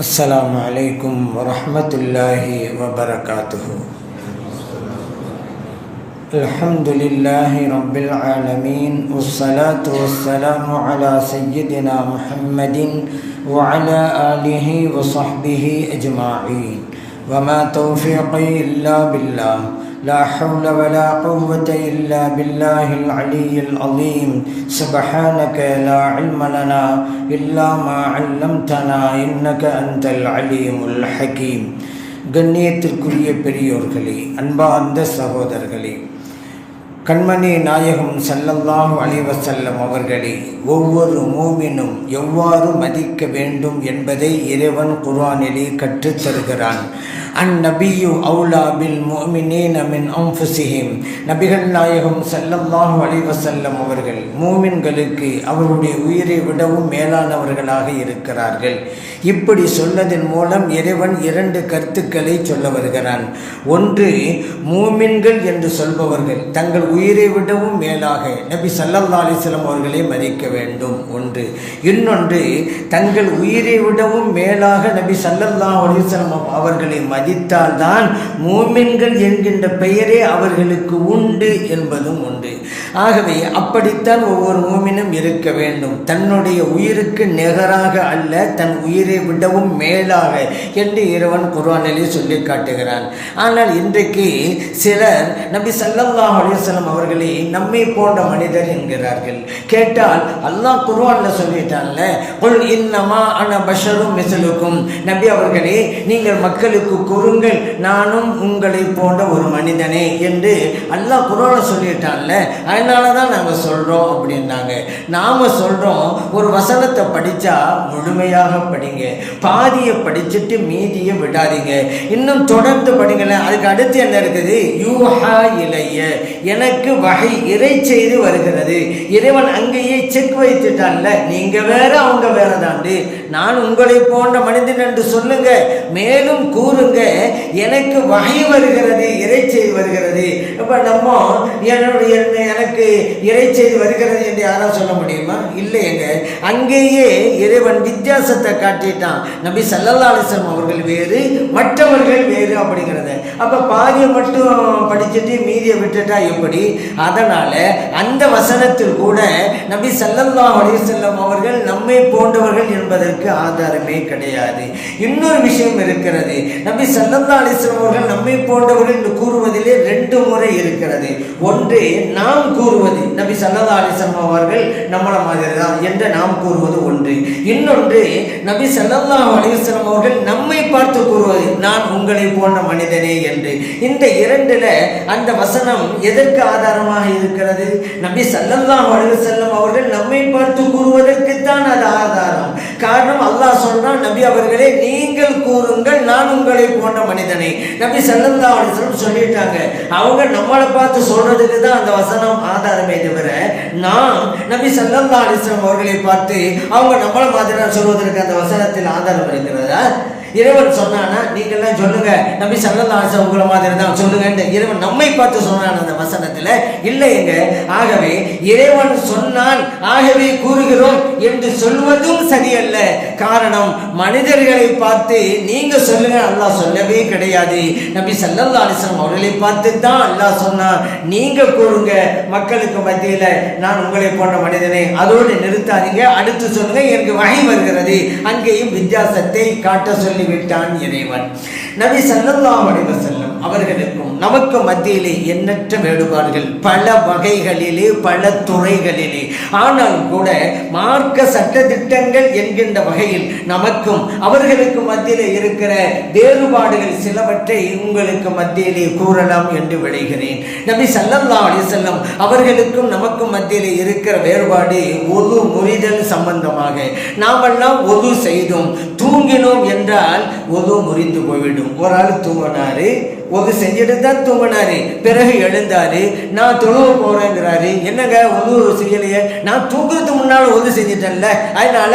السلام عليكم ورحمة الله وبركاته. الحمد لله رب العالمين، والصلاة والسلام على سيدنا محمد وعلى آله وصحبه أجمعين، وما توفيقي إلا بالله، لا حول ولا قوة إلا بالله العلي العظيم. سبحانك لا علم لنا إلا ما علمتنا إنك أنت العليم الحكيم. கண்ணியத்திற்குரிய பெரியோர்களே, அன்பார்ந்த சகோதரர்களே, கண்மணி நாயகம் ஸல்லல்லாஹு அலைஹி வஸல்லம் அவர்களே ஒவ்வொரு மூமினும் எவ்வாறு மதிக்க வேண்டும் என்பதை இறைவன் குர்ஆனிலே கற்றுத் தருகிறான். அந்நபியு அவுலா பில் முஃமினீன மின் அன்ஃபுஸிஹிம். நபிகள் நாயகம் ஸல்லல்லாஹு அலைஹி வஸல்லம் அவர்கள் மூமின்களுக்கு அவருடைய உயிரை விடவும் மேலானவர்களாக இருக்கிறார்கள். இப்படி சொன்னதன் மூலம் இறைவன் இரண்டு கருத்துக்களை சொல்ல வருகிறான். ஒன்று, மூமின்கள் என்று சொல்பவர்கள் தங்கள் உயிரை விடவும் மேலாக நபி ஸல்லல்லாஹு அலைஹி வஸல்லம் அவர்களை மதிக்க வேண்டும் ஒன்று. இன்னொன்று, தங்கள் உயிரை விடவும் மேலாக நபி ஸல்லல்லாஹு அலைஹி வஸல்லம் அவர்களை மதித்தால்தான் மூமின்கள் என்கின்ற பெயரே அவர்களுக்கு உண்டு என்பதும் உண்டு. ஆகவே அப்படித்தான் ஒவ்வொரு மூமினும் இருக்க வேண்டும். தன்னுடைய உயிருக்கு நிகராக அல்ல, தன் உயிரை விடவும் மேலாக என்று இறைவன் குர்ஆனிலே சொல்லி காட்டுகிறான். ஆனால் இன்றைக்கு சிலர் நபி ஸல்லல்லாஹு அலைஹி வஸல்லம் அவர்களை நம்மை போன்ற மனிதர் என்கிறார்கள். கேட்டால் அல்லாஹ் குர்ஆன்ல சொல்லிட்டான்ல, குல் இன்னமா அன பஷரும் மிஸ்லுக்கும். நபி அவர்களே, நீங்கள் மக்களுக்கு கூறுங்கள், நானும் உங்களை போன்ற ஒரு மனிதனே என்று அல்லாஹ் குர்ஆன்ல சொல்லிட்டான்ல. அதனால தான் நாங்கள் சொல்கிறோம் அப்படின்னாங்க. நாம் சொல்கிறோம், ஒரு வசனத்தை படித்தா முழுமையாக படிங்க, பாதியை படிச்சுட்டு மீதியை விடாதீங்க, இன்னும் தொடர்ந்து படிங்களேன். அதுக்கு அடுத்து என்ன இருக்குது? யூஹா இலைய, எனக்கு வகை இறை செய்து வருகிறது. இறைவன் அங்கேயே செக் வைத்துட்டான்ல, நீங்கள் வேற அவங்க வேற தாண்டு, நான் உங்களை போன்ற மனிதன் என்று சொல்லுங்க, மேலும் கூறுங்க, எனக்கு வகை வருகிறது, இறை செய்து வருகிறது. இப்போ நம்ம எனக்கு இறை செய்து வருகிறது என்று யாராவது சொல்ல முடியுமா? இல்லையங்க. அங்கேயே இறைவன் வித்தியாசத்தை காட்டிட்டான். நபி ஸல்லல்லாஹு அலைஹி வஸல்லம் அவர்கள் வேறு, மற்றவர்கள் வேறு அப்படிங்கிறத. அப்போ பாதியை மட்டும் படிச்சுட்டு மீதியை விட்டுட்டா எப்படி? அதனால அந்த வசனத்தில் கூட நபி ஸல்லல்லாஹு அலைஹி வஸல்லம் அவர்கள் நம்மை போன்றவர்கள் என்பதற்கு ஆதாரமே கிடையாது. இன்னொரு விஷயம் இருக்கிறது. நபி ஸல்லல்லாஹு அலைஹி வஸல்லம் அவர்கள் நம்மை போன்றவர்கள் என்று கூறுவதிலே ரெண்டு முறை இருக்கிறது. ஒன்று, நாம் கூறுவது நபி ஸல்லல்லாஹு அலைஹி வஸல்லம் அவர்கள் நம்மள மாதிரி தான் என்று நாம் கூறுவது ஒன்று. இன்னொன்று, நபி ஸல்லல்லாஹு அலைஹி வஸல்லம் அவர்கள் நம்மை பார்த்து கூறுவது, நான் உங்களை போன்ற மனிதனே என்று. இந்த இரண்டுல அந்த வசனம் எதற்கு ஆதாரமாக இருக்கிறது? நபி ஸல்லல்லாஹு அலைஹி வஸல்லம் அவர்கள் நம்மை பார்த்து கூறுவதற்குத்தான் அது ஆதாரம். காரணம், அல்லாஹ் சொல்றான், நபி அவர்களே நீங்கள் கூறுங்கள், நான் உங்களை போன்ற மனிதனை. நபி ஸல்லல்லாஹு அலைஹி வஸல்லம் சொல்லிட்டாங்க. அவங்க நம்மளை பார்த்து சொல்றதுக்கு தான் அந்த வசனம் ஆதாரமே தவிர, நாம் நபி ஸல்லல்லாஹு அலைஹி வஸல்லம் அவர்களை பார்த்து அவங்க நம்மள மாதிரி சொல்வதற்கு அந்த வசனத்தில் ஆதாரம் இருக்கிறதா? இறைவன் சொன்னானா, நீங்கள்லாம் சொல்லுங்க, நபி ஸல்லல்லாஹு அலைஹி வஸல்லம் உங்களை மாதிரி தான் சொல்லுங்க. இறைவன் நம்மை பார்த்து சொன்னான் அந்த வசனத்தில் இல்லைங்க. ஆகவே இறைவன் சொன்னான், ஆகவே கூறுகிறோம் என்று சொல்வதும் சரியல்ல. காரணம், மனிதர்களை பார்த்து நீங்க சொல்லுங்க அல்லாஹ் சொல்லவே கிடையாது. நபி ஸல்லல்லாஹு அலைஹி வஸல்லம் அவர்களை பார்த்து தான் அல்லாஹ் சொன்னான், நீங்க கூறுங்க மக்களுக்கு மத்தியில், நான் உங்களை போன்ற மனிதனை. அதோடு நிறுத்தாதீங்க, அடுத்து சொல்லுங்க, எனக்கு வகை வருகிறது. அங்கேயும் வித்தியாசத்தை காட்ட சொல்லி விட்டான் இறைவன். நபி ஸல்லல்லாஹு அலைஹி வஸல்லம் அவர்களுக்கும் நமக்கு மத்தியிலே எண்ணற்ற வேறுபாடுகள், பல வகைகளிலே, பல துறைகளிலே. ஆனாலும் கூட மார்க்க சட்டதிட்டங்கள் என்கின்ற வகையில் நமக்கும் அவர்களுக்கு மத்தியிலே இருக்கிற வேறுபாடுகள் சிலவற்றை உங்களுக்கு மத்தியிலே கூறலாம் என்று விளைகிறேன். நபி ஸல்லல்லாஹு அலைஹி வஸல்லம் அவர்களுக்கும் நமக்கும் மத்தியிலே இருக்கிற வேறுபாடு ஒது முறிதல் சம்பந்தமாக. நாமெல்லாம் ஒது செய்தோம், தூங்கினோம் என்றால் ஒது முறிந்து போய்விடும். ஒரு ஆள் தூங்கினாரு, ஒது செஞ்சுட்டு தான் தூங்கினாரு. பிறகு எழுந்தாரு, நான் தொழுவ போறேங்கிறாரு. என்னங்க ஒது செய்யலையே, நான் தூங்குறதுக்கு முன்னால் ஒது செஞ்சுட்டேன்ல, அதனால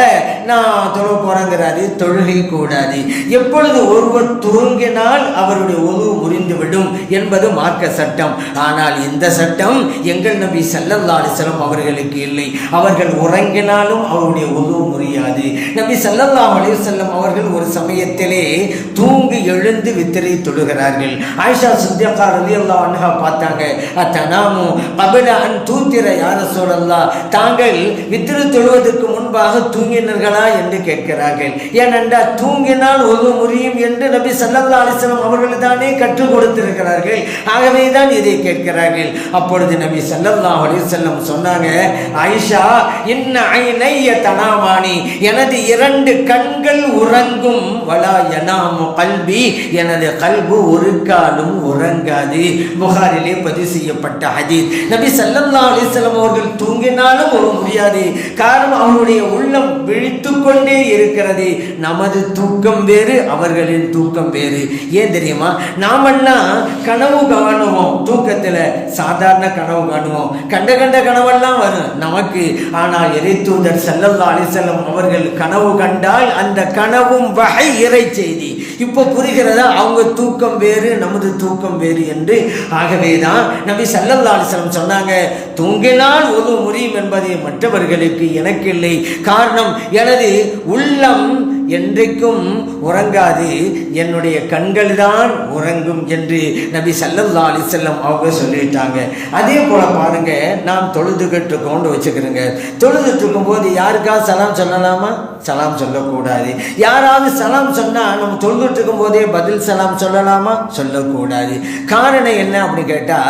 நான் தொழுவ போறேங்கிறாரு. தொழுகை கூடாது. எப்பொழுது ஒருவர் தூங்கினால் அவருடைய ஒது முறிந்துவிடும் என்பது மார்க்க சட்டம். ஆனால் இந்த சட்டம் எங்கள் நபி ஸல்லல்லாஹு அலைஹி வஸல்லம் அவர்களுக்கு இல்லை. அவர்கள் உறங்கினாலும் அவருடைய ஒது முறியாது. நபி ஸல்லல்லாஹு அலைஹி வஸல்லம் அவர்கள் ஒரு சமயத்திலே தூங்கி எழுந்து வித்திரை தொழுகிறார்கள். ஆயிஷா சித்திகா ரலியல்லாஹு அன்ஹா பார்த்தாங்க. அத்தனாமு கபில அன் தூத்திர யா ரசூலல்லாஹ், தாங்கள் வித்திரை தொழுவதற்கு முன்பாக தூங்கினீர்களா என்று கேட்கிறார்கள். ஏனென்றால் தூங்கினால் ஒது முறியும் என்று நபி ஸல்லல்லாஹு அலைஹி வஸல்லம் அவர்கள் தானே கற்றுக் கொடுத்திருக்கிறார்கள். ஆகவே தான் இதை கேட்கிறார்கள். அப்பொழுது நபி ஸல்லல்லாஹு அலைஹி வஸல்லம் சொன்னாங்க, ஆயிஷா இன்ன ஐனைய தனாமானி, எனது 2 கண்கள் உறங்கும், வலா யனாமு கல்பி, எனது கல்பு ஒரு காலும் உறங்காது. புகாரிலே பதிவு செய்யப்பட்ட ஹதீஸ். நபி ஸல்லல்லாஹு அலைஹி வஸல்லம் அவர்கள் தூங்கினாலும் ஒரு முடியாது. காரணம் அவருடைய உள்ளம் விழித்து கொண்டே இருக்கிறது. நமது தூக்கம் வேறு, அவர்களின் தூக்கம் வேறு. ஏன் தெரியுமா? நாமெல்லாம் கனவு காணுவோம், தூக்கத்தில் சாதாரண கனவு காணுவோம், கண்ட கனவெல்லாம் வரும் நமக்கு. ஆனால் இறை தூதர் ஸல்லல்லாஹு அலைஹி வஸல்லம் அவர்கள் கனவு கண்டால் அந்த கனவும் வஹை, இறை செய்தி. இப்போ புரிகிறதா? அவங்க தூக்கம் வேறு, நமது தூக்கம் வேறு என்று. ஆகவேதான் நபி ஸல்லல்லாஹு அலைஹி வஸல்லம் சொன்னாங்க, தூங்கினால் ஒது முறியும் என்பதை மற்றவர்களுக்கு எனக்கு இல்லை. காரணம், எனது உள்ளம் என்றைக்கும் உறங்காது, என்னுடைய கண்கள் தான் உறங்கும் என்று நபி ஸல்லல்லாஹு அலைஹி வஸல்லம் அவங்க சொல்லிட்டாங்க. அதே போல பாருங்க, நாம் தொழுதுகிட்டு இருக்கோம்னு வச்சுக்கிறோங்க. தொழுதுட்டு இருக்கும் போது யாருக்காவது சலாம் சொல்லலாமா? சலாம் சொல்லக்கூடாது. யாராவது சலாம் சொன்னா நம்ம தொழுதுட்டு இருக்கும் போதே பதில் சலாம் சொல்லலாமா? சொல்லக்கூடாது. காரணம் என்ன அப்படின்னு கேட்டா,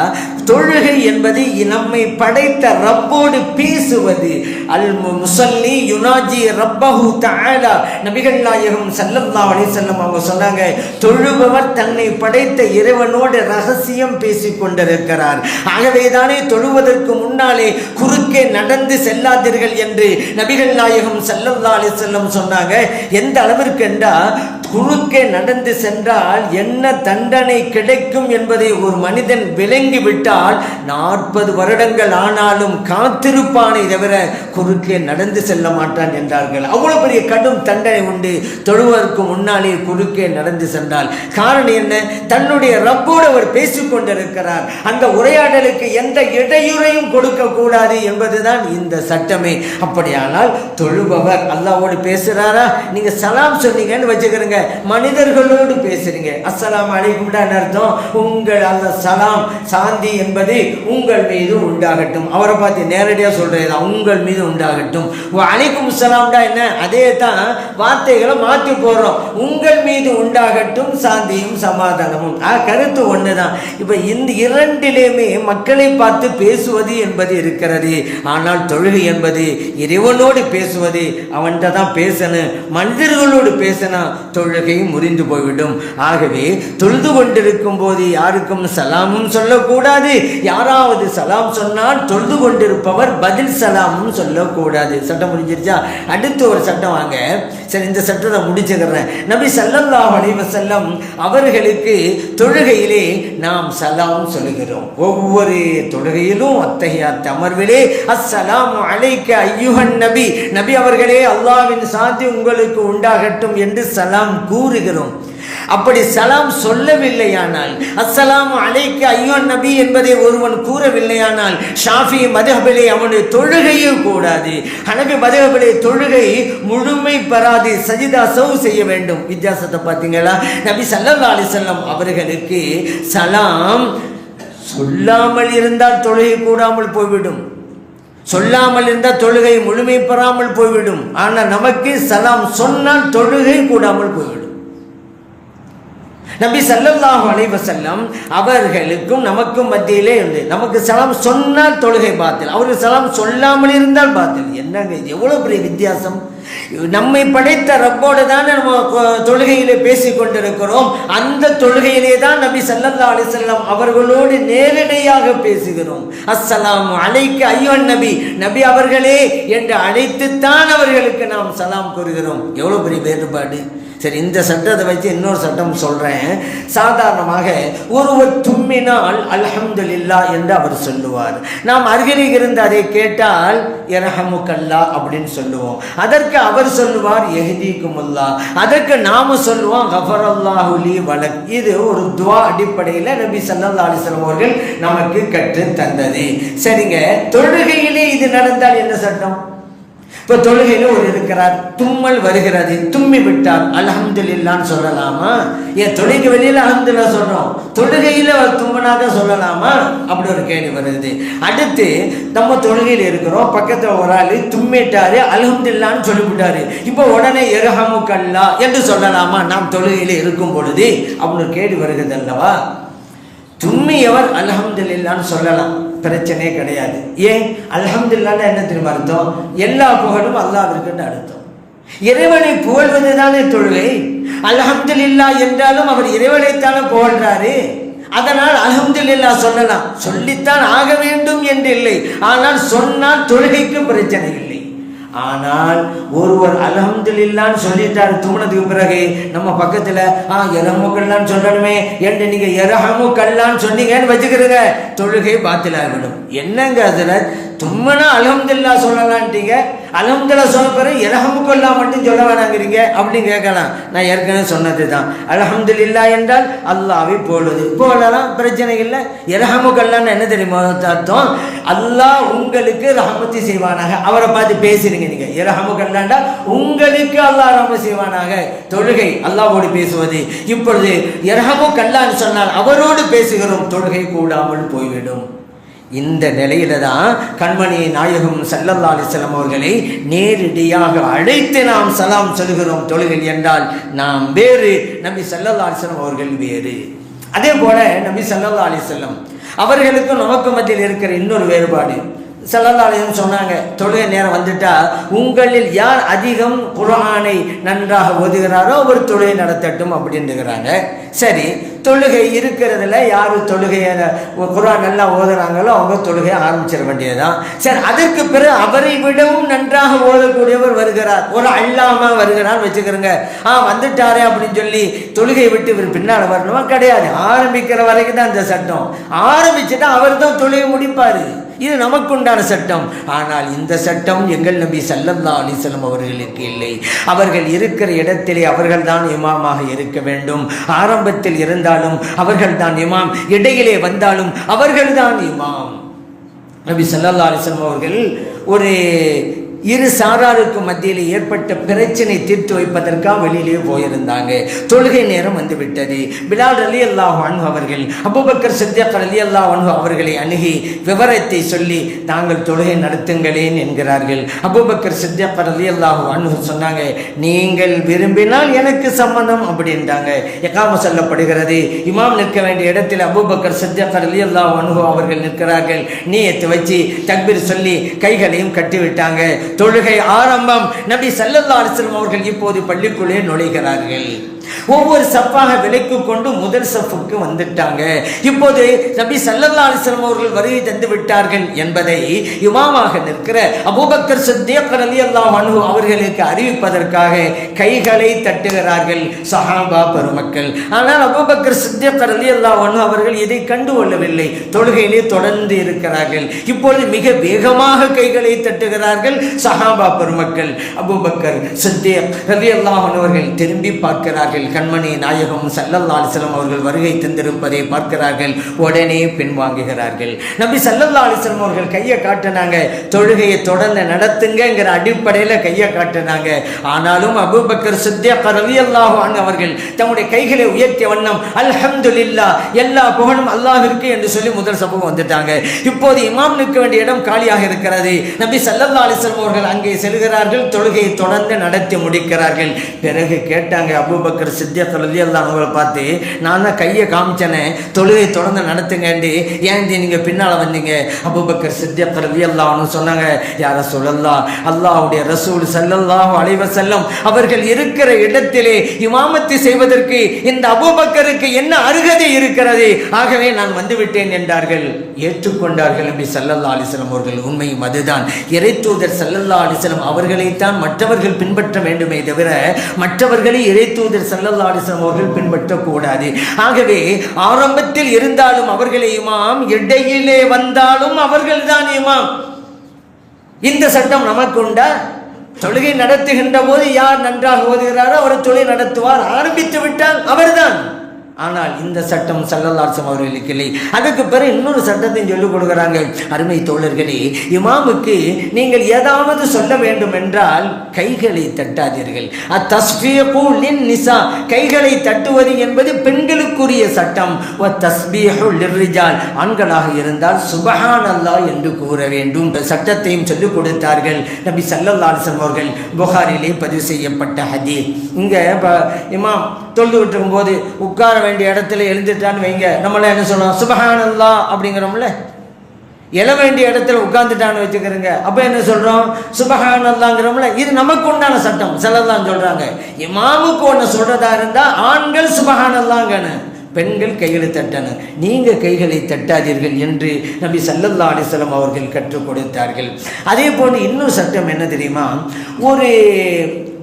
தொழுகை என்பது நம்மை படைத்த ரப்போடு பேசுவது. அல் முஸல்லி யுனாஜி ரப்பஹு தஆலா, நபிகள் நாயகம் ஸல்லல்லாஹு அலைஹி வஸல்லம் அவங்க சொன்னாங்க, தொழுபவர் தன்னை படைத்த இறைவனோடு ரகசியம் பேசிக் கொண்டிருக்கிறார். ஆகவேதானே தொழுவதற்கு முன்னாலே குறுக்கே நடந்து செல்லாதீர்கள் என்று நபிகள் நாயகம் ஸல்லல்லாஹு அலைஹி வஸல்லம் சொன்னாங்க. எந்த அளவிற்கு என்றால், குறுக்கே நடந்து சென்றால் என்ன தண்டனை கிடைக்கும் என்பதை ஒரு மனிதன் விளங்கிவிட்டால் 40 வருடங்கள் ஆனாலும் காத்திருப்பானே தவிர குறுக்கே நடந்து செல்ல மாட்டான் என்றார்கள். அவ்வளவு பெரிய கடும் தண்டனை உண்டு தொழுவதற்கு முன்னாலே குறுக்கே நடந்து சென்றால். காரணம் என்ன? தன்னுடைய ரப்போடு அவர் பேசிக் கொண்டிருக்கிறார். அந்த உரையாடலுக்கு எந்த இடையூறையும் கொடுக்க கூடாது என்பதுதான் இந்த சட்டமே. அப்படியானால் தொழுபவர் அல்லாஹ்வோடு பேசுறாரா? நீங்க சலாம் சொன்னீங்கன்னு வச்சுக்கிறீங்க, மனிதர்களோடு பேசுறீங்க. அஸ்ஸலாமு அலைக்கும் அர்த்தம், உங்கள் அந்த சலாம் சாந்தி என்பது உங்கள் மீது உண்டாகட்டும். அவரை பார்த்து நேரடியாக சொல்றது, உங்கள் மீது உண்டாகட்டும். அலைக்கும் சலாம்டா என்ன? அதே தான் வார்த்தைகளை மாற்றி போடுறோம். உங்கள் மீது உண்டாகட்டும் சாந்தியும் சமாதானமும். கருத்து ஒண்ணுதான். இப்ப இந்த இரண்டிலேயுமே மக்களை பார்த்து பேசுவது என்பது இருக்கிறது. ஆனால் தொழுகை என்பது இறைவனோடு பேசுவது. அவன்கிட்ட தான் பேசணும், மனிதர்களோடு பேசணும், தொழுகையும் முறிந்து போய்விடும். ஆகவே தொழுது கொண்டிருக்கும் போது யாருக்கும் சலாமும் சொல்லக்கூடாது. யாராவது சலாம் சொன்னால் தொழுது கொண்டிருப்பவர் பதில் சலாமும் சொல்லக்கூடாது. சட்டம் முடிஞ்சிருச்சா? அடுத்து ஒரு சட்டம் வாங்க. சரி, இந்த சட்டத்தை முடிச்சுக்கிறேன். நபி ஸல்லல்லாஹு அலைஹி வஸல்லம் அவர்களுக்கு தொழுகையிலே நாம் சலாம் சொல்லுகிறோம். ஒவ்வொரு தொழுகையிலும் அத்தஹியாத் அமர்விலே அஸ்ஸலாமு அலைக்க அய்யுஹன் நபி, நபி அவர்களே அல்லாஹ்வின் சாந்தி உங்களுக்கு உண்டாகட்டும் என்று சலாம் கூறுகிறோம். அப்படி சலாம் சொல்லவில்லையானால், அஸ்ஸலாமு அலைக்க அய்யுஹன் நபி என்பதை ஒருவன் கூறவில்லையானால், ஷாஃபி மத்ஹபிலே அவனுடைய தொழுகையே கூடாது. ஹனபி மத்ஹபிலே தொழுகை முழுமை பெறாது, சஜிதா சௌ செய்ய வேண்டும். வித்தியாசத்தை பார்த்தீங்களா? நபி ஸல்லல்லாஹு அலைஹி வஸல்லம் அவர்களுக்கு சலாம் சொல்லாமல் இருந்தால் தொழுகை கூடாமல் போய்விடும், சொல்லாமல் இருந்தால் தொழுகை முழுமை பெறாமல் போய்விடும். ஆனால் நமக்கு சலாம் சொன்னால் தொழுகை கூடாமல் போய்விடும். நபி ஸல்லல்லாஹு அலைஹி வஸல்லம் அவர்களுக்கும் நமக்கும் மத்தியிலே உண்டு. நமக்கு சலாம் சொன்னால் தொழுகை பாத்தில், அவருக்கு சலாம் சொல்லாமல் இருந்தால் பாத்தில். என்னங்க இது? எவ்வளவு பெரிய வித்தியாசம்! நம்மை படைத்த ரப்போடு தானே நம்ம தொழுகையிலே பேசிக் கொண்டிருக்கிறோம். அந்த தொழுகையிலே தான் நபி ஸல்லல்லாஹு அலைஹி வஸல்லம் அவர்களோடு நேரடியாக பேசுகிறோம். அஸ்ஸலாமு அலைக்க அய்யுஹன் நபி, நபி அவர்களே என்று அழைத்துத்தான் அவர்களுக்கு நாம் சலாம் கூறுகிறோம். எவ்வளவு பெரிய வேறுபாடு! சரி, இந்த சட்டத்தை வச்சு இன்னொரு சட்டம் சொல்கிறேன். சாதாரணமாக ஒருவர் தும்மினால் அல்ஹம்துலில்லாஹ் என்று அவர் சொல்லுவார். நாம் அருகில் இருந்து அதை கேட்டால் யர்ஹமுக்கல்லா அப்படின்னு சொல்லுவோம். அதற்கு அவர் சொல்லுவார் யஹ்தீகுமுல்லாஹ். அதற்கு நாம சொல்லுவோம் கஃபரல்லாஹு லீ வலக். இது ஒரு துவா அடிப்படையில் நபி ஸல்லல்லாஹு அலைஹி வஸல்லம் அவர்கள் நமக்கு கற்று தந்தது. சரிங்க, தொழுகையிலே இது நடந்தால் என்ன சட்டம்? இப்போ தொழுகையில் ஒரு இருக்கிறார், தும்மல் வருகிறது, தும்மி விட்டார், அல்ஹம்துலில்லாஹ்னு சொல்லலாமா? ஏன் தொழுகை வெளியில் அல்ஹம்துலில்லாஹ் சொல்றோம், தொழுகையில் அவர் தும்மனாக சொல்லலாமா? அப்படி ஒரு கேள்வி வருது. அடுத்து நம்ம தொழுகையில் இருக்கிறோம், பக்கத்தில் ஒரு ஆள் தும்மிட்டாரு, அல்ஹம்துலில்லாஹ்னு சொல்லிவிட்டாரு. இப்போ உடனே யர்ஹமுக்கல்லாஹ் என்று சொல்லலாமா நாம் தொழுகையில் இருக்கும் பொழுது? அப்படின்னு ஒரு கேள்வி வருகிறது அல்லவா? தும்மியவர் அல்ஹம்துலில்லாஹ்னு சொல்லலாம், பிரச்சனையே கிடையாது. ஏன்? அல்ஹம்துலில்லாஹ்னா என்ன தெரியுமா அர்த்தம்? எல்லா புகழும் அல்லாஹ்விற்குன்னு அர்த்தம். இறைவனை புகழ்வது தானே தொழுகை. அல்ஹம்துலில்லாஹ் என்றாலும் அவர் இறைவனைத்தானே புகழ்றாரு. அதனால் அல்ஹம்துலில்லாஹ் சொல்லலாம், சொல்லித்தான் ஆக வேண்டும் என்று இல்லை. ஆனால் சொன்னால் தொழுகைக்கு பிரச்சனை இல்லை. ஆனால் ஒருவர் அல்ஹம்துலில்லாஹ்னு சொல்லிட்டாரு தும்னதுக்கு பிறகு நம்ம பக்கத்தில் யர்ஹமுக்கல்லாஹ்னு சொல்லணுமே என்று நீங்கள் யர்ஹமுக்கல்லாஹ்னு சொன்னீங்கன்னு வச்சுக்கிறீங்க, தொழுகை பாத்திலாகிவிடும். என்னங்க அதில் தும்மனா அல்ஹம்துலில்லாஹ் சொல்லலான்ட்டீங்க, அல்ஹம்துலில்லாஹ் சொன்ன பிறகு யர்ஹமுக்கல்லாஹ் மட்டும் சொல்ல வேணாங்கிறீங்க அப்படின்னு கேட்கலாம். நான் ஏற்கனவே சொன்னது தான், அல்ஹம்துலில்லாஹ் என்றால் அல்லாஹ்வை போடுவது, போடலாம், பிரச்சனை இல்லை. யர்ஹமுக்கல்லாஹ்னு என்ன தெரியுமா அர்த்தம்? அல்லாஹ் உங்களுக்கு ரஹமத்து செய்வானாக. அவரை பார்த்து பேசுறீங்க நீங்க, யர்ஹமுக்கல்லாஹ்னா உங்களுக்கு அல்லாஹ் ரஹமத் செய்வானாக. தொழுகை அல்லாஹ்வோடு பேசுவது. இப்பொழுது யர்ஹமுக்கல்லாஹ்னு சொன்னால் அவரோடு பேசுகிறோம், தொழுகை கூடாமல் போய்விடும். இந்த நிலையில தான் கண்மணி நாயகம் ஸல்லல்லாஹு அலைஹி வஸல்லம் அவர்களை நேரடியாக அழைத்து நாம் சலாம் சொல்கிறோம். தொழுகை என்றால் நாம் வேறு, நபி ஸல்லல்லாஹு அலைஹி வஸல்லம் அவர்கள் வேறு. அதே போல நபி ஸல்லல்லாஹு அலைஹி வஸல்லம் அவர்களுக்கும் நமக்கு மத்தியில் இருக்கிற இன்னொரு வேறுபாடு, ஸல்லல்லாஹு அலைஹி வஸல்லம் சொன்னாங்க, தொழுகை நேரம் வந்துட்டா உங்களில் யார் அதிகம் குர்ஆனை நன்றாக ஓதுகிறாரோ அவர் தொழுகை நடத்தட்டும் அப்படின்னுகிறாங்க. சரி, தொழுகை இருக்கிறதுல யார் தொழுகையை குர்ஆன் நல்லா ஓதுறாங்களோ அவங்க தொழுகையை ஆரம்பிச்சிட வேண்டியதுதான். சரி, அதற்கு பிறகு அவரை விடவும் நன்றாக ஓதக்கூடியவர் வருகிறார், ஒரு அல்லாம வருகிறார் வச்சுக்கிறோங்க. வந்துட்டாரே அப்படின்னு சொல்லி தொழுகையை விட்டு இவர் பின்னால் வரணுமா? கிடையாது. ஆரம்பிக்கிற வரைக்கும் தான் இந்த சட்டம். ஆரம்பிச்சுட்டா அவர் தான் தொழுகை முடிப்பாரு. இது நமக்கு உண்டான சட்டம். ஆனால் இந்த சட்டம் எங்கள் நபி ஸல்லல்லாஹு அலைஹி வஸல்லம் அவர்களுக்கு இல்லை. அவர்கள் இருக்கிற இடத்திலே அவர்கள் தான் இமாமாக இருக்க வேண்டும். ஆரம்பத்தில் இருந்தாலும் அவர்கள் தான் இமாம், இடையிலே வந்தாலும் அவர்கள் தான் இமாம். நபி ஸல்லல்லாஹு அலைஹி வஸல்லம் அவர்கள் ஒரு இரு சாராருக்கு மத்தியில் ஏற்பட்ட பிரச்சனை தீர்த்து வைப்பதற்காக வெளியிலே போயிருந்தாங்க. தொழுகை நேரம் வந்து விட்டது. பிலால் ரலியல்லாஹு அன்ஹு அவர்கள் அபூபக்கர் சித்திக் ரலியல்லாஹு அன்ஹு அவர்களை அணுகி விவரத்தை சொல்லி தாங்கள் தொழுகை நடத்துங்களேன் என்கிறார்கள். அபூபக்கர் சித்திக் ரலியல்லாஹு அன்ஹு சொன்னாங்க, நீங்கள் விரும்பினால் எனக்கு சம்மதம் அப்படின்றாங்க. இகாமத் சொல்லப்படுகிறது. இமாம் நிற்க வேண்டிய இடத்தில் அபூபக்கர் சித்திக் ரலியல்லாஹு அன்ஹு அவர்கள் நிற்கிறார்கள். நியத்து வச்சு தக்பீர் சொல்லி கைகளையும் கட்டிவிட்டாங்க. தொழுகை ஆரம்பம். நபி ஸல்லல்லாஹு அலைஹி வஸல்லம் அவர்கள் இப்போது பள்ளிக்குள்ளே நுழைகிறார்கள். ஒவ்வொரு சப்பாக விலைக்கு கொண்டு முதல் சஃப்புக்கு வந்துட்டாங்க. இப்போது நபி ஸல்லல்லாஹு அலைஹி வஸல்லம் அவர்கள் வருகை தந்து விட்டார்கள் என்பதை இமாமாக நிற்கிற அபூபக்கர் சித்திக் ரலியல்லாஹு அன்ஹு அவர்களுக்கு அறிவிப்பதற்காக கைகளை தட்டுகிறார்கள் சஹாபா பெருமக்கள். ஆனால் அபூபக்கர் சித்திக் ரலியல்லாஹு அன்ஹு அவர்கள் இதை கண்டு கொள்ளவில்லை. தொழுகையிலே தொடர்ந்து இருக்கிறார்கள். இப்பொழுது மிக வேகமாக கைகளை தட்டுகிறார்கள் சஹாபா பெருமக்கள். அபூபக்கர் சித்திக் ரலியல்லாஹு அன்ஹு அவர்கள் திரும்பி பார்க்கிறார்கள். கண்மணி நாயகம் ஸல்லல்லாஹு அலைஹி வஸல்லம் அவர்கள் வருகை தந்திருப்பதை பார்க்கிறார்கள். உடனே பின்வாங்குகிறார்கள். நபி ஸல்லல்லாஹு அலைஹி வஸல்லம் அவர்கள் கையை காட்டினாங்க, தொழுகையை தொடர்ந்து நடத்துங்கிற அடிப்படையில் கையை காட்டினாங்க. ஆனாலும் அபூபக்கர் சித்திக் ரலியல்லாஹு அன்ஹு அவர்கள் தம்முடைய கைகளை உயர்த்திய வண்ணம் அல்ஹம்துலில்லாஹ், எல்லா புகழும் அல்லாஹ்விற்கு என்று சொல்லி முதல் சபுக்கு வந்துட்டாங்க. இப்போது இமாம் நிற்க வேண்டிய இடம் காலியாக இருக்கிறது. நபி ஸல்லல்லாஹு அலைஹி வஸல்லம் அவர்கள் அங்கே செல்கிறார்கள். தொழுகையை தொடர்ந்து நடத்தி முடிக்கிறார்கள். பிறகு கேட்டாங்க அபூபக்கர் சித்திக் ரலியல்லாஹு அன்ஹு பார்த்து, நான் தான் கையை காமிச்சேனே தொழுகை தொடர்ந்து நடத்துங்கண்டி, ஏன் நீங்கள் பின்னால் வந்தீங்க? அபூபக்கர் சித்திக் ரலியல்லாஹு அன்ஹு சொன்னாங்க, யா ரசூலல்லாஹ், அல்லாஹ்வுடைய ரசூல் ஸல்லல்லாஹு அலைஹி வஸல்லம் அவர்கள் இருக்கிற இடத்திலே இமாமத்து செய்வதற்கு இந்த அபூபக்கருக்கு என்ன அருகதை இருக்கிறது? ஆகவே நான் வந்துவிட்டேன் என்றார்கள். ஏற்றுக்கொண்டார்கள் நபி ஸல்லல்லாஹு அலைஹி வஸல்லம் அவர்கள். உண்மையும் அதுதான். இறை தூதர் ஸல்லல்லாஹு அலைஹி வஸல்லம் அவர்களைத்தான் மற்றவர்கள் பின்பற்ற வேண்டுமே தவிர மற்றவர்களை இறை தூதர் ஸல்லல்லாஹு அலைஹி வஸல்லம் அவர்கள் பின்பற்றக்கூடாது. ஆகவே ஆரம்பத்தில் இருந்தாலும் அவர்களே இமாம், இடையிலே வந்தாலும் அவர்கள்தான் இமாம். இந்த சட்டம் நமக்கு உண்டா? தொழுகை நடத்துகின்ற போது யார் நன்றாக ஓதுகிறாரோ அவர் தொழுகை நடத்துவார், ஆரம்பித்து விட்டால் அவர்தான். ஆனால் இந்த சட்டம் ஸல்லல்லாஹு அலைஹி வஸல்லம் அவர்களுக்கு இல்லை. அதுக்கு பிறகு இன்னொரு சட்டத்தையும் சொல்லிக் கொடுக்குறாங்க. அருமை தோழர்களே, இமாமுக்கு நீங்கள் ஏதாவது சொல்ல வேண்டும் என்றால் கைகளை தட்டாதீர்கள். அத்தஸ்பீஹு லின்னிஸா, கைகளை தட்டுவது என்பது பெண்களுக்குரிய சட்டம். வத்தஸ்பீஹு லிர்ரிஜால், ஆண்களாக இருந்தால் சுப்ஹானல்லாஹ் என்று கூற வேண்டும். சட்டத்தையும் சொல்லிக் கொடுத்தார்கள் நபி ஸல்லல்லாஹு அலைஹி வஸல்லம் அவர்கள். புகாரிலே பதிவு செய்யப்பட்ட ஹதீஸ். இங்கே இமாம் தொழுதுகிட்டு இருக்கும்போது உட்கார வேண்டிய இடத்துல எழுந்துட்டான்னு வைங்க, நம்மளாம் என்ன சொல்றோம்? சுப்ஹானல்லாஹ் அப்படிங்கிறோம்ல. எழ வேண்டிய இடத்துல உட்கார்ந்துட்டான்னு வச்சுக்கிறோங்க, அப்போ என்ன சொல்றோம்? சுப்ஹானல்லாஹ்ங்கிறோம்ல. இது நமக்கு உண்டான சட்டம். ஸல்லல்லாஹு சொல்றாங்க, இமாமுக்கு ஒன்று சொல்றதா இருந்தா ஆண்கள் சுப்ஹானல்லாஹ்ங்கன்னு, பெண்கள் கைகளை தட்டணும், நீங்க கைகளை தட்டாதீர்கள் என்று நபி ஸல்லல்லாஹு அலைஹி வஸல்லம் அவர்கள் கற்றுக் கொடுத்தார்கள். அதே போன்று இன்னொரு சட்டம் என்ன தெரியுமா? ஒரு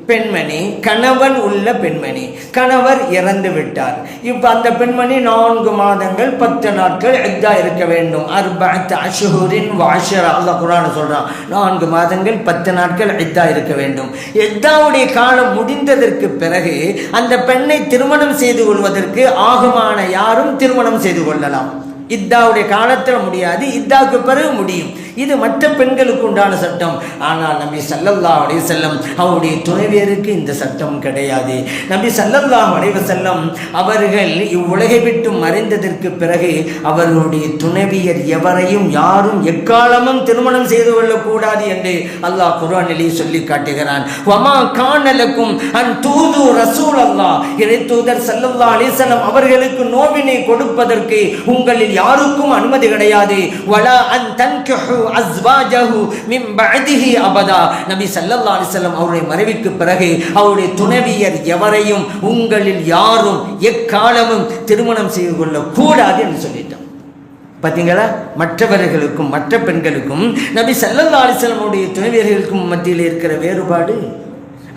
பெண்மணி, கணவன் உள்ள பெண்மணி, கணவர் இறந்து விட்டார். இப்போ அந்த பெண்மணி 4 மாதங்கள் 10 நாட்கள் இத்தா இருக்க வேண்டும். 4 அஷ்ஹுரின் வ 10, அல்லாஹ் குர்ஆன் சொல்றான். 4 மாதங்கள் 10 நாட்கள் இத்தா இருக்க வேண்டும். இத்தாவுடைய காலம் முடிந்ததற்கு பிறகு அந்த பெண்ணை திருமணம் செய்து கொள்வதற்கு ஆகுமான யாரும் திருமணம் செய்து கொள்ளலாம். இத்தாவுடைய காலத்தில் முடியாது, இத்தாவுக்கு பிறகு முடியும். இது மற்ற பெண்களுக்கு உண்டான சட்டம். ஆனால் நபி ஸல்லல்லாஹு அலைஹி வஸல்லம் அவருடைய துணைவியருக்கு இந்த சட்டம் கிடையாது. நபி ஸல்லல்லாஹு அலைஹி வஸல்லம் அவர்கள் இவ்வுலகை விட்டு மறைந்ததற்கு பிறகு அவர்களுடைய துணைவியர் எவரையும் யாரும் எக்காலமும் திருமணம் செய்து கொள்ளக்கூடாது என்று அல்லாஹ் குர்ஆனிலே சொல்லி காட்டுகிறான். வமா கான லக்கும் அன் தூது ரசூலல்லாஹ், இறை தூதர் ஸல்லல்லாஹு அலைஹி வஸல்லம் அவர்களுக்கு நோவினை கொடுப்பதற்கு உங்களில் யாருக்கும் அனுமதி கிடையாது. வலா அன் தன்கிஹு அஸ்வாஜஹு மின் பஅதிஹி அபதா, நபி ஸல்லல்லாஹு அலைஹி வஸல்லம் அவருடைய மறைவுக்கு பிறகு அவருடைய துணைவியர் எவரையும் உங்களில் யாரும் எக்காலமும் திருமணம் செய்து கொள்ள கூடாது என்று சொல்லிட்டான். பார்த்தீங்களா? மற்றவர்களுக்கும் மற்ற பெண்களுக்கும் நபி ஸல்லல்லாஹு அலைஹி வஸல்லம் அவருடைய துணைவியர்களுக்கும் மத்தியில் இருக்கிற வேறுபாடு.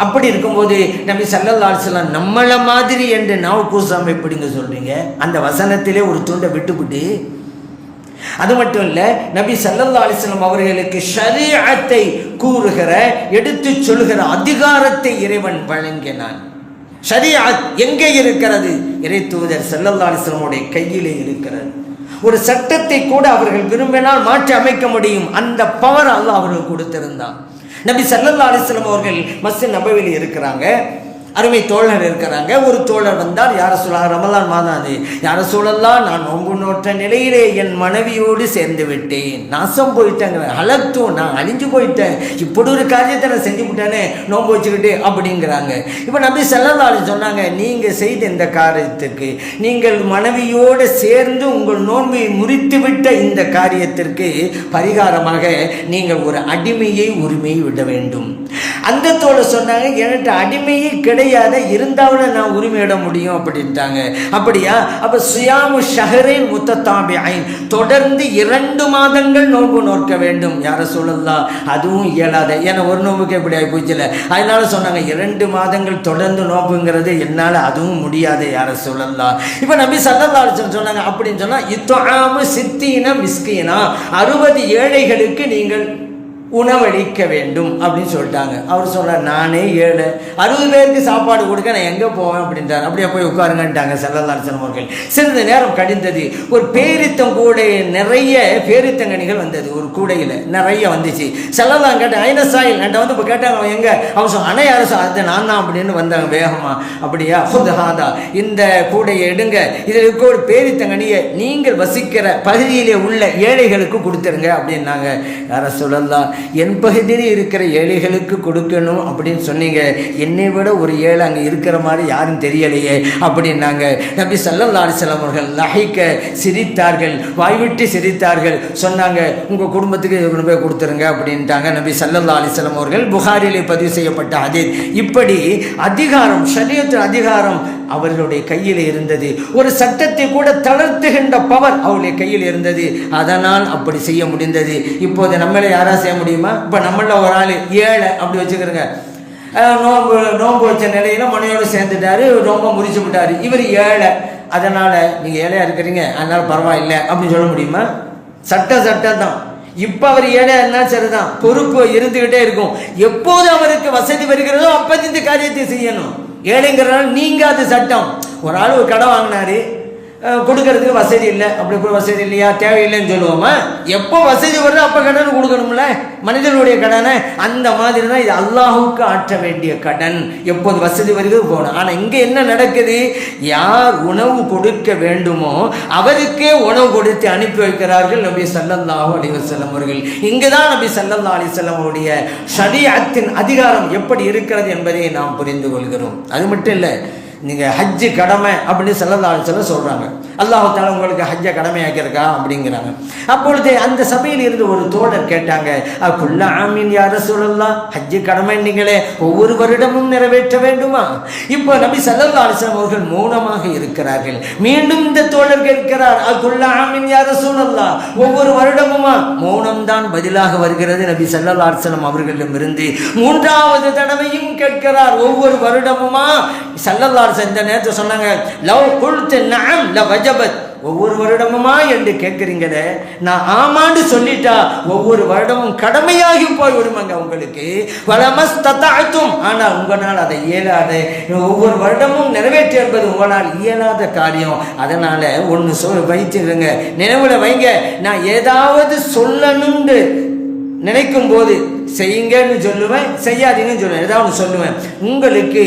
அப்படி இருக்கும்போது நபி ஸல்லல்லாஹு அலைஹி வஸல்லம் நம்மள மாதிரி என்று நாவு கூசாம எப்படிங்க சொல்றீங்க? அந்த வசனத்திலே ஒரு துண்டை விட்டுவிட்டு, அது மட்டும் இல்ல, நபி ஸல்லல்லாஹு அலைஹி வஸல்லம் அவர்களுக்கு ஷரீஅத்தை கூறுகிற, எடுத்து சொல்கிற அதிகாரத்தை இறைவன் வழங்கினான். ஷரீஅத் எங்கே இருக்கிறது? இறை தூதர் ஸல்லல்லாஹு அலைஹி வஸல்லம் உடைய கையிலே இருக்கிறது. ஒரு சட்டத்தை கூட அவர்கள் விரும்பினால் மாற்றி அமைக்க முடியும். அந்த பவர் அல்லாஹ் அவர்களுக்கு கொடுத்திருந்தான். நபி ஸல்லல்லாஹு அலைஹி வஸல்லம் அவர்கள் மஸ்ஜித் நபவியில் இருக்கிறாங்க. அருமை தோழர் இருக்கிறாங்க. ஒரு தோழர் வந்தார், யார சொல்லலாம், ரமலான் மாதம் அது, யார சொல்லலாம், நான் நோன்பு நோற்ற நிலையிலே என் மனைவியோடு சேர்ந்து விட்டேன், நாசம் போயிட்டேங்க, அலத்தும், நான் அழிஞ்சு போயிட்டேன், இப்படி ஒரு காரியத்தை நான் செஞ்சு விட்டேனே நோன்பு வச்சுக்கிட்டு அப்படிங்கிறாங்க. இப்போ நபி ஸல்லல்லாஹு அலைஹி சொன்னாங்க, நீங்கள் செய்த இந்த காரியத்திற்கு, நீங்கள் மனைவியோடு சேர்ந்து உங்கள் நோன்பை முறித்து விட்ட இந்த காரியத்திற்கு பரிகாரமாக நீங்கள் ஒரு அடிமையை உரிமையை விட வேண்டும். அந்த தோழர் சொன்னாங்க, என்கிட்ட அடிமையே கிடையாது, இருந்தாலும் நான் உரிமையிட முடியும் அப்படின்ட்டாங்க. அப்படியா? அப்ப சுயாமு ஷஹரைன் முத்ததாபிஐன், தொடர்ந்து 2 மாதங்கள் நோன்பு நோக்க வேண்டும். யார சொல்லலாம், அதுவும் இயலாத, ஏன்னா ஒரு நோம்புக்கு எப்படி ஆகி போச்சுல. அதனால சொன்னாங்க 2 மாதங்கள் தொடர்ந்து நோம்புங்கிறது என்னால் அதுவும் முடியாது யார சொல்லலாம். இப்போ நபி ஸல்லல்லாஹு அலைஹி வஸல்லம் சொன்னாங்க, அப்படின்னு சொன்னா இத்ஆமு சித்தீன மிஸ்கீனா, 60 ஏழைகளுக்கு நீங்கள் உணவளிக்க வேண்டும் அப்படின்னு சொல்லிட்டாங்க. அவர் சொல்றார், நானே 7 60 பேருக்கு சாப்பாடு கொடுக்க நான் எங்கே போவேன் அப்படின்றார். அப்படியே போய் உட்காருங்கன்ட்டாங்க ஸல்லல்லாஹு அலைஹி வஸல்லம் அவர்கள். சிறிது நேரம் கழிந்தது. ஒரு பேரித்தம் கூடை நிறைய பேரித்தங்கனிகள் வந்தது. ஒரு கூடையில் நிறைய வந்துச்சு. ஸல்லல்லாஹு கேட்டேன், ஐனசாயில் என்கிட்ட வந்து இப்போ கேட்டாங்க, அவன் எங்கே? அவன் சொன்ன, அணை அரசு, அது நான் தான் அப்படின்னு வந்தாங்க வேகமா. அப்படியா? ஹுத்ஹாதா, இந்த கூடையை எடுங்க, இதில் இருக்க ஒரு பேரித்தங்கனியை நீங்கள் வசிக்கிற பகுதியிலே உள்ள ஏழைகளுக்கு கொடுத்துருங்க அப்படின்னாங்க. யார சொல்லலாம், என் பகுதியில் இருக்கிற ஏழைகளுக்கு கொடுக்கணும் அப்படின்னு சொன்னீங்க, என்னை விட ஒரு ஏழை அங்கே இருக்கிற மாதிரி யாரும் தெரியலையே அப்படின்னாங்க. நபி ஸல்லல்லாஹு அலைஹி வஸல்லம் அவர்கள் லஹிக்க சிரித்தார்கள், வாய்விட்டு சிரித்தார்கள். சொன்னாங்க, உங்கள் குடும்பத்துக்கு கொண்டு போய் கொடுத்துருங்க அப்படின்ட்டாங்க நபி ஸல்லல்லாஹு அலைஹி வஸல்லம் அவர்கள். புகாரிலே பதிவு செய்யப்பட்ட ஹதீஸ். இப்படி அதிகாரம், ஷரியத்து அதிகாரம் அவர்களுடைய கையில் இருந்தது. ஒரு சட்டத்தை கூட தளர்த்துகின்ற பவர் அவருடைய கையில் இருந்தது. அதனால் அப்படி செய்ய முடிந்தது. இப்போது நம்மளை யாரா செய்ய முடியுமா? இப்போ நம்மள ஒரு ஆள் ஏழை அப்படி வச்சுக்கிறோங்க, நோம்பு வச்ச நிலையில மனையோடு சேர்ந்துட்டாரு, நோம்பை முறிச்சு விட்டாரு. இவர் ஏழை, அதனால நீங்க ஏழையா இருக்கிறீங்க அதனால பரவாயில்லை அப்படின்னு சொல்ல முடியுமா? சட்டம் தான். இப்ப அவர் ஏழையா இருந்தாலும் சரிதான், பொறுப்பு இருந்துகிட்டே இருக்கும். எப்போது அவருக்கு வசதி வருகிறதோ அப்ப இந்த காரியத்தை செய்யணும். ஏழைங்கிறனால நீங்க அது சட்டம். ஒரு ஆள் ஒரு கடை வாங்கினாரு, கொடுக்கறதுக்கு வசதி இல்லை, அப்படி வசதி இல்லையா, தேவையில்லைன்னு சொல்லுவோமா? எப்போ வசதி வருதோ அப்போ கடன் கொடுக்கணும்ல, மனிதனுடைய கடனை. அந்த மாதிரி தான் இது அல்லாஹுக்கு ஆற்ற வேண்டிய கடன். எப்போது வசதி வருகிறது போகணும். ஆனால் இங்கே என்ன நடக்குது? யார் உணவு கொடுக்க வேண்டுமோ அவருக்கே உணவு கொடுத்து அனுப்பி வைக்கிறார்கள் நபி ஸல்லல்லாஹு அலைஹி வஸல்லம் அவர்கள். இங்கே தான் நபி ஸல்லல்லாஹு அலைஹி வஸல்லம் அவருடைய ஷரீஅத்தின் அதிகாரம் எப்படி இருக்கிறது என்பதை நாம் புரிந்து கொள்கிறோம். அது மட்டும் இல்லை, நீங்கள் ஹஜ்ஜு கடமை அப்படின்னு ஸல்லல்லாஹு அலைஹி வஸல்லம் சொல்கிறாங்க. அல்லாஹ் தஆலா உங்களுக்கு ஹஜ்ஜை கடமையாக்கியிருக்கா அப்படிங்கிறாங்க. அப்பொழுது அந்த சபையில் இருந்து ஒரு தோழர் கேட்டாங்க, குல்ல ஆமீன் யா ரசூலல்லாஹ், ஹஜ்ஜு கடமை நீங்களே ஒவ்வொரு வருடமும் நிறைவேற்ற வேண்டுமா? இப்போ நபி ஸல்லல்லாஹு அலைஹி வஸல்லம் அவர்கள் மௌனமாக இருக்கிறார்கள். மீண்டும் இந்த தோழர் கேட்கிறார், குல்ல ஆமீன் யா ரசூலல்லாஹ், ஒவ்வொரு வருடமுமா? மௌனம்தான் பதிலாக வருகிறது நபி ஸல்லல்லாஹு அலைஹி வஸல்லம் அவர்களிடமிருந்து. மூன்றாவது தடவையும் கேட்கிறார், ஒவ்வொரு வருடமுமா? ஸல்லல்லாஹு அலைஹி வஸல்லம் இந்த நேரத்தை சொன்னாங்க, லவ் குல்து நஅம் லவஜபத், ஒவ்வொரு வருடமுமா என்று கேட்குறீங்களே, நான் ஆமான்னு சொல்லிட்டா ஒவ்வொரு வருடமும் கடமையாகி போய் விடுமாங்க உங்களுக்கு. வலமஸ்ததஅதும், ஆனால் உங்களால் அதை இயலாது. ஒவ்வொரு வருடமும் நிறைவேற்ற என்பது உங்களால் இயலாத காரியம். அதனால ஒன்று வைத்துருங்க, நினைவுல வைங்க, நான் ஏதாவது சொல்லணும்னு நினைக்கும் போது செய்யுங்கன்னு சொல்லுவேன், செய்யாதீங்கன்னு சொல்லுவேன், ஏதாவது சொல்லுவேன். உங்களுக்கு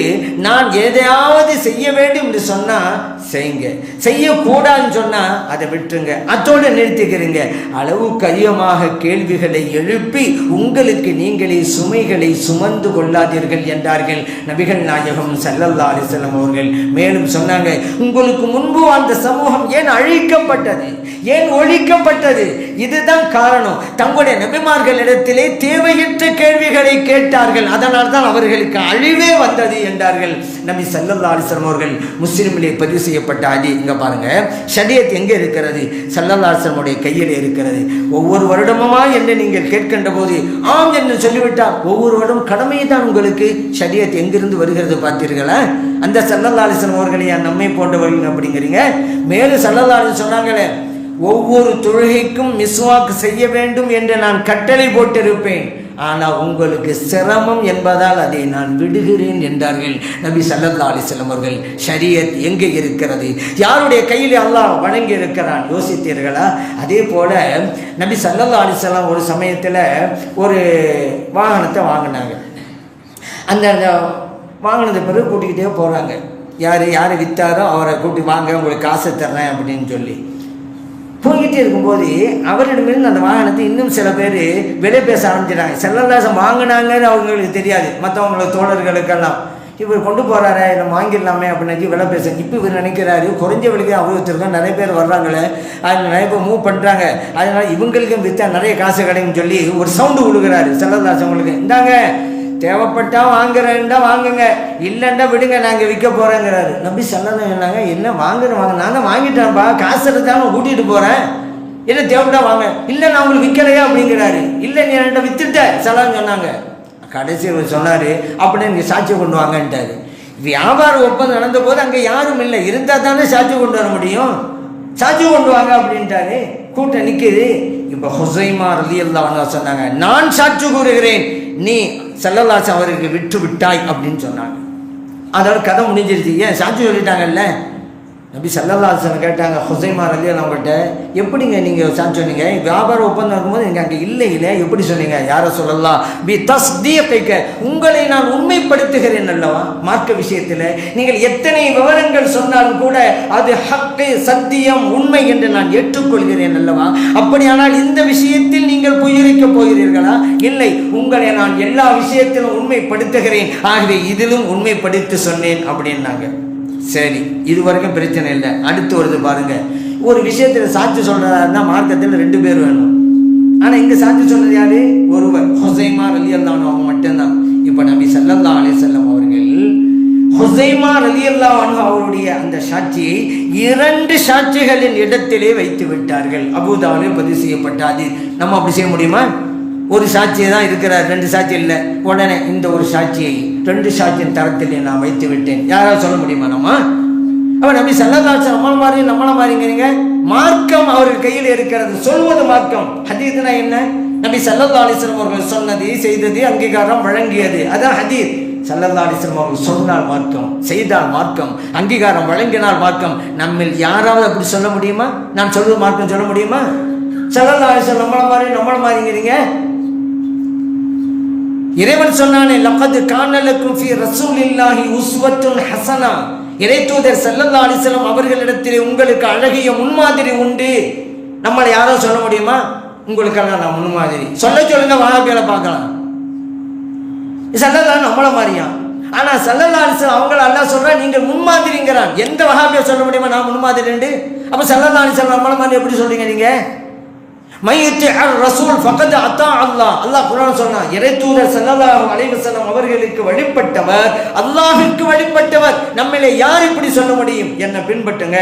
நான் எதையாவது செய்ய வேண்டும் என்று சொன்னால் செய்யுங்க, செய்யக்கூடாதுன்னு சொன்னால் அதை விட்டுருங்க, அதோடு நிறுத்திக்கிறீங்க. அளவுக்கு அதிகமாக கேள்விகளை எழுப்பி உங்களுக்கு நீங்களே சுமைகளை சுமந்து கொள்ளாதீர்கள் என்றார்கள் நபிகள் நாயகம் ஸல்லல்லாஹு அலைஹி வஸல்லம் அவர்கள். மேலும் சொன்னாங்க, உங்களுக்கு முன்பு அந்த சமூகம் ஏன் அழிக்கப்பட்டது, ஏன் ஒழிக்கப்பட்டது? இதுதான் காரணம். தங்களுடைய நபிமார்களிடத்திலே தேவையற்ற கேள்விகளை கேட்டார்கள், அதனால் தான் அவர்களுக்கு அழிவே வந்தது என்றார்கள் நபி ஸல்லல்லாஹு அலைஹி வஸல்லம் அவர்கள். முஸ்லிமிலே பதிவு செய்யப்பட்ட ஹதீஸ். இங்க பாருங்க, ஷரியத் எங்கே இருக்கிறது? ஸல்லல்லாஹு அலைஹி வஸல்லம் உடைய கையில் இருக்கிறது. ஒவ்வொரு வருடமுமா என்று நீங்கள் கேட்கின்ற போது ஆம் என்று சொல்லிவிட்டால் ஒவ்வொரு வருடம் கடமை தான் உங்களுக்கு. ஷரியத் எங்கிருந்து வருகிறது பார்த்தீர்களா? அந்த ஸல்லல்லாஹு அலைஹி வஸல்லம் அவர்களையா நம்மை போன்றவர்கள் அப்படிங்கிறீங்க? மேலும் ஸல்லல்லாஹு அலைஹி வஸல்லம் சொன்னாங்களே, ஒவ்வொரு தொழுகைக்கும் மிஸ்வாக் செய்ய வேண்டும் என்று நான் கட்டளை போட்டிருப்பேன், ஆனால் உங்களுக்கு சிரமம் என்பதால் அதை நான் விடுகிறேன் என்றார்கள் நபி ஸல்லல்லாஹு அலைஹி வஸல்லம் அவர்கள். ஷரியத் எங்கே இருக்கிறது? யாருடைய கையில் அல்லாஹ் வழங்கி இருக்கிறான்? யோசித்தீர்களா? அதே போல நபி ஸல்லல்லாஹு அலைஹி வஸல்லம் ஒரு சமயத்தில் ஒரு வாகனத்தை வாங்கினாங்க. அந்த வாங்கினது பிறகு கூட்டிக்கிட்டே போகிறாங்க. யார் விற்றாரோ அவரை கூட்டி வாங்க, உங்களுக்கு காசு தர்றேன் அப்படின்னு சொல்லி போய்கிட்டே இருக்கும்போது அவரிடமிருந்து அந்த வாகனத்தை இன்னும் சில பேர் விலை பேச ஆரம்பிச்சிட்டாங்க. செல்லல்லாசம் வாங்கினாங்கன்னு அவங்களுக்கு தெரியாது, மற்றவங்களுக்கு தோழர்களுக்கெல்லாம். இவர் கொண்டு போகிறாரு, நம்ம வாங்கிடலாமே அப்படின்னு விலை பேச. இப்போ இவர் நினைக்கிறாரு, குறைஞ்ச விலைக்கு அவ்வளோத்திருக்கோம், நிறைய பேர் வர்றாங்களே, அது நிறைய பேர் மூவ் பண்ணுறாங்க, அதனால் இவங்களுக்கும் விற்றா நிறைய காசு கிடைக்குன்னு சொல்லி ஒரு சவுண்டு கொடுக்குறாரு செல்லல்லாசம். உங்களுக்கு இந்தாங்க, தேவைப்பட்டா வாங்குறேன்டா வாங்குங்க, இல்லைண்டா விடுங்க, நாங்கள் விற்க போகிறேங்கிறாரு. நபி ஸல்லல்லாஹு சொன்னாங்க, என்ன வாங்குறேன் நான் தான் வாங்கிட்டேன்ப்பா, காசு எடுத்தாலும் கூட்டிகிட்டு போகிறேன், என்ன தேவைப்பட்டா வாங்க. இல்லை நான் உங்களுக்கு விற்கலையா அப்படிங்கிறாரு. இல்லை நீ என்கிட்ட விற்றுட்ட ஸல்லல்லாஹு சொன்னாங்க. கடைசி சொன்னார், அப்படியே நீங்கள் சாட்சி கொண்டு வாங்கன்ட்டாரு. வியாபார ஒப்பந்தம் நடந்த போது அங்கே யாரும் இல்லை, இருந்தால் தானே சாட்சி கொண்டு வர முடியும், சாட்சி கொண்டு வாங்க அப்படின்ட்டாரு. கூட்டம் நிற்குது. இப்போ ஹுஸைமா ரலியல்லாஹு அன்ஹு சொன்னாங்க, நான் சாட்சி கூறுகிறேன், நீ ஸல்லல்லாஹு அலைஹி வஸல்லம் அவருக்கு விட்டு விட்டாய் அப்படின்னு சொன்னாங்க. அதோட கதை முடிஞ்சிருச்சு. ஏன்? சாட்சி சொல்லிட்டாங்கல்ல. நபி ஸல்லல்லாஹு அலைஹி வஸல்லம் கேட்டாங்க ஹுஸைமா ரலியல்லாஹு அவங்கள்ட்ட, எப்படிங்க நீங்கள் சாட்சி சொன்னீங்க, வியாபார ஒப்பந்தம் இருக்கும்போது நீங்கள் அங்கே இல்லை எப்படி சொன்னீங்க? யார சொல்லலாம் பி தஸ்தீக, உங்களை நான் உண்மைப்படுத்துகிறேன் அல்லவா. மார்க்க விஷயத்தில் நீங்கள் எத்தனை விவரங்கள் சொன்னாலும் கூட அது ஹக்கு, சத்தியம், உண்மை என்று நான் ஏற்றுக்கொள்கிறேன் அல்லவா. அப்படியானால் இந்த விஷயத்தில் நீங்கள் பொய்யுரைக்கப் போகிறீர்களா? இல்லை, உங்களை நான் எல்லா விஷயத்திலும் உண்மைப்படுத்துகிறேன், ஆகவே இதிலும் உண்மைப்படுத்தி சொன்னேன் அப்படின்னாங்க. சரி, இது வரைக்கும் பிரச்சனை இல்லை. அடுத்து வருது பாருங்க, ஒரு விஷயத்தில் சாட்சி சொல்றதா மார்க்கத்தில் 2 பேர் வேணும். ஆனா இங்க சாட்சி சொன்னது யாரு? ஒருவர், ஹுஸைமா ரலியல்லாஹு அன்ஹு அவங்க மட்டும்தான். இப்ப நபி ஸல்லல்லாஹு அலைஹி வஸல்லம் அவர்கள் ஹுஸைமா ரலியல்லாஹு அன்ஹு அவருடைய அந்த சாட்சியை 2 சாட்சிகளின் இடத்திலே வைத்து விட்டார்கள். அபூதாவுலே பதிவு செய்யப்பட்ட ஹதீஸ். நம்ம அப்படி செய்ய முடியுமா? ஒரு சாட்சியை தான் இருக்கிறார், 2 சாட்சி இல்லை. உடனே இந்த ஒரு சாட்சியை 2 சாட்சியின் தரத்திலே நான் வைத்து விட்டேன், யாராவது சொல்ல முடியுமா? நம்ம அப்ப நபி ஸல்லல்லாஹு அலைஹி வஸல்லம் நம்மள மாதிரிங்கிறீங்க. மார்க்கம் அவர்கள் கையில் இருக்கிறது, சொல்வது மார்க்கம். ஹதீஸ்னா என்ன? நபி ஸல்லல்லாஹு அலைஹி வஸல்லம் அவர்கள் சொன்னது, செய்தது, அங்கீகாரம் வழங்கியது, அதான் ஹதீஸ். ஸல்லல்லாஹு அலைஹி வஸல்லம் அவர்கள் சொன்னால் மார்க்கம், செய்தால் மார்க்கம், அங்கீகாரம் வழங்கினால் மார்க்கம். நம்மில் யாராவது அப்படி சொல்ல முடியுமா? நான் சொல்வது மார்க்கம் சொல்ல முடியுமா? ஸல்லல்லாஹு அலைஹி வஸல்லம் நம்மள மாதிரிங்கிறீங்க. இறைவன் சொன்னானே, லக்கத் கான லக்கும் ஃபீ ரசூலில்லாஹி உஸ்வத்துன் ஹஸனா, இறைத்தூதர் ஸல்லல்லாஹு அலைஹி வஸல்லம் அவர்களிடத்திலே உங்களுக்கு அழகிய முன்மாதிரி உண்டு. நம்மளை யாரோ சொல்ல முடியுமா? உங்களுக்கெல்லாம் நான் முன்மாதிரி சொல்லுங்க, வஹாபிகளை பார்க்கலாம். ஸல்லல்லாஹு நம்மள மாதிரியா? ஆனா ஸல்லல்லாஹு அலைஹி வஸல்லம் அவங்கள அல்லாஹ் சொல்றா நீங்கள் முன்மாதிரிங்கிறான். எந்த வஹாபியை சொல்ல முடியுமா நான் முன்மாதிரி? அப்ப ஸல்லல்லாஹு அலைஹி வஸல்லம் நம்மள மாதிரி எப்படி சொல்றீங்க நீங்க? ரசூல் ஃபகத் அத்தா அல்லாஹ். அல்லாஹ் குர்ஆன் சொன்னான், இறைத்தூதர் ஸல்லல்லாஹு அலைஹி வஸல்லம் அவர்களுக்கு வழிபட்டவர், அல்லாஹ்விற்கு வழிபட்டவர். நம்மளே யார் இப்படி சொல்ல முடியும்? என்னை பின்பற்றுங்க,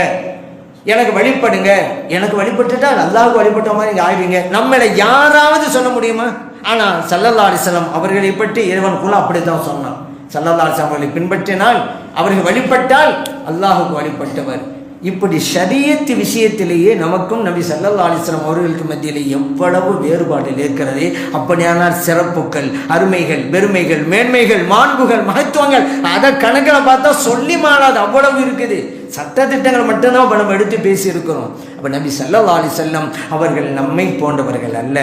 எனக்கு வழிபடுங்க, எனக்கு வழிபட்டுட்டால் அல்லாஹ்வுக்கு வழிபட்ட மாதிரி நீங்க ஆயிடுவீங்க. நம்மளை யாராவது சொல்ல முடியுமா? ஆனா ஸல்லல்லாஹு அலைஹி வஸல்லம் அவர்களை பற்றி இறைவன் கூட அப்படித்தான் சொன்னான். ஸல்லல்லாஹு அலைஹி வஸல்லம் அவர்களை பின்பற்றினால், அவர்கள் வழிபட்டால் அல்லாஹ்வுக்கு வழிபட்டவர். இப்படி ஷரியத் விஷயத்திலேயே நமக்கும் நபி ஸல்லல்லாஹு அலைஹி வஸல்லம் அவர்களுக்கு மத்தியிலே எவ்வளவு வேறுபாடு இருக்கிறது. அப்படியானால் சிறப்புகள், அருமைகள், பெருமைகள், மேன்மைகள், மாண்புகள், மகத்துவங்கள் அதை கணக்கில் பார்த்தா சொல்லி மாறாது, அவ்வளவு இருக்குது. சட்ட திட்டங்கள் மட்டும்தான் நம்ம எடுத்து பேசி இருக்கிறோம். அப்ப நபி ஸல்லல்லாஹு அலைஹி வஸல்லம் அவர்கள் நம்மை போன்றவர்கள் அல்ல,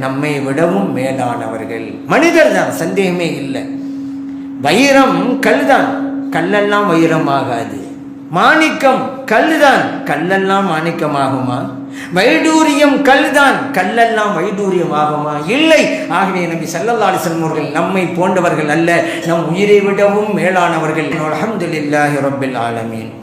நம்மை விடவும் மேலானவர்கள். மனிதர் தான், சந்தேகமே இல்லை. வைரம் கல்தான், கல்லெல்லாம் வைரம் ஆகாது. மாணிக்கம் கல்லுதான், கல்லெல்லாம் மாணிக்கமாகுமா? வைடூரியம் கல்தான், கல்லெல்லாம் வைடூரியம் ஆகுமா? இல்லை. ஆகவே நபி ஸல்லல்லாஹு அலைஹி வஸல்லம் அவர்கள் நம்மை போன்றவர்கள் அல்ல, நம் உயிரை விடவும் மேலானவர்கள். அல்ஹம்துலில்லாஹி ரப்பில் ஆலமீன்.